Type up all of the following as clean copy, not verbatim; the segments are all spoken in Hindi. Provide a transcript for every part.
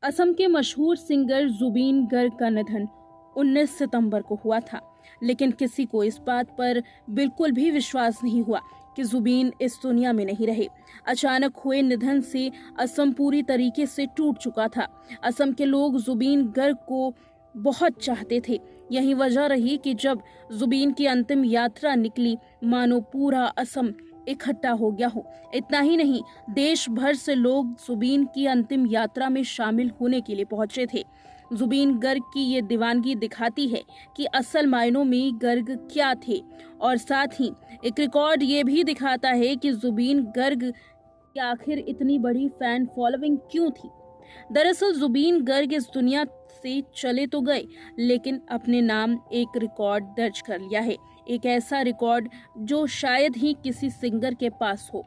असम के मशहूर सिंगर जुबीन गर्ग का निधन 19 सितंबर को हुआ था, लेकिन किसी को इस बात पर बिल्कुल भी विश्वास नहीं हुआ कि जुबीन इस दुनिया में नहीं रहे। अचानक हुए निधन से असम पूरी तरीके से टूट चुका था। असम के लोग जुबीन गर्ग को बहुत चाहते थे। यही वजह रही कि जब जुबीन की अंतिम यात्रा निकली, मानो पूरा असम इकट्ठा हो गया हो। इतना ही नहीं, देश भर से लोग जुबीन की अंतिम यात्रा में शामिल होने के लिए पहुंचे थे। जुबीन गर्ग की ये दीवानगी दिखाती है कि असल मायनों में गर्ग क्या थे, और साथ ही एक रिकॉर्ड ये भी दिखाता है कि जुबीन गर्ग की आखिर इतनी बड़ी फैन फॉलोइंग क्यों थी। दरअसल जुबीन गर्ग इस दुनिया से चले तो गए, लेकिन अपने नाम एक रिकॉर्ड दर्ज कर लिया है। एक ऐसा रिकॉर्ड जो शायद ही किसी सिंगर के पास हो।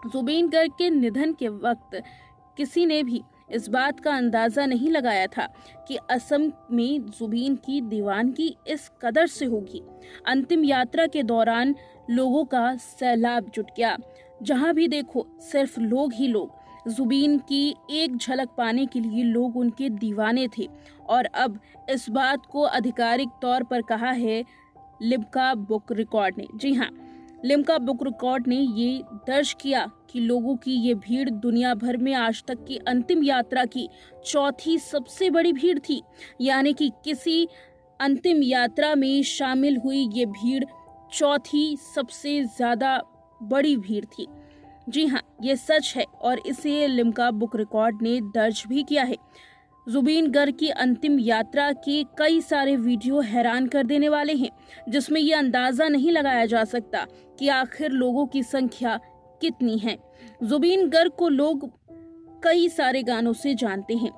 जुबीन गर्ग के निधन के वक्त किसी ने भी इस बात का अंदाजा नहीं लगाया था कि असम में जुबीन की दीवानगी इस कदर से होगी। अंतिम यात्रा के दौरान लोगों का सैलाब जुट गया। जहां भी देखो सिर्फ लोग ही लोग। जुबीन की एक झलक पाने के लिए लोग उनके दीवाने थे, और अब इस बात को आधिकारिक तौर पर कहा है लिम्का बुक रिकॉर्ड ने। जी हाँ, लिम्का बुक रिकॉर्ड ने ये दर्ज किया कि लोगों की ये भीड़ दुनिया भर में आज तक की अंतिम यात्रा की चौथी सबसे बड़ी भीड़ थी। यानी कि किसी अंतिम यात्रा में शामिल हुई ये भीड़ चौथी सबसे ज्यादा बड़ी भीड़ थी। जी हाँ, ये सच है, और इसे लिम्का बुक रिकॉर्ड ने दर्ज भी किया है। जुबीन गर्ग की अंतिम यात्रा के कई सारे वीडियो हैरान कर देने वाले हैं, जिसमें ये अंदाजा नहीं लगाया जा सकता कि आखिर लोगों की संख्या कितनी है। जुबीन गर्ग को लोग कई सारे गानों से जानते हैं।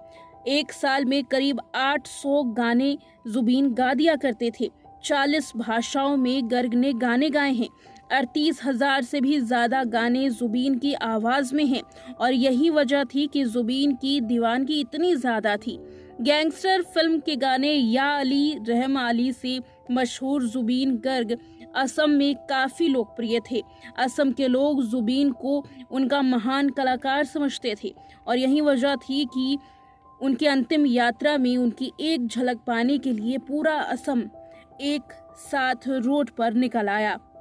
एक साल में करीब 800 गाने जुबीन गा दिया करते थे। 40 भाषाओं में गर्ग ने गाने गाए हैं। 38,000 से भी ज्यादा गाने जुबीन की आवाज में हैं, और यही वजह थी कि जुबीन की दीवानगी इतनी ज्यादा थी। गैंगस्टर फिल्म के गाने या अली रहम अली से मशहूर जुबीन गर्ग असम में काफी लोकप्रिय थे। असम के लोग जुबीन को उनका महान कलाकार समझते थे, और यही वजह थी कि उनकी अंतिम यात्रा में उनकी एक झलक पाने के लिए पूरा असम एक साथ रोड पर निकल आया।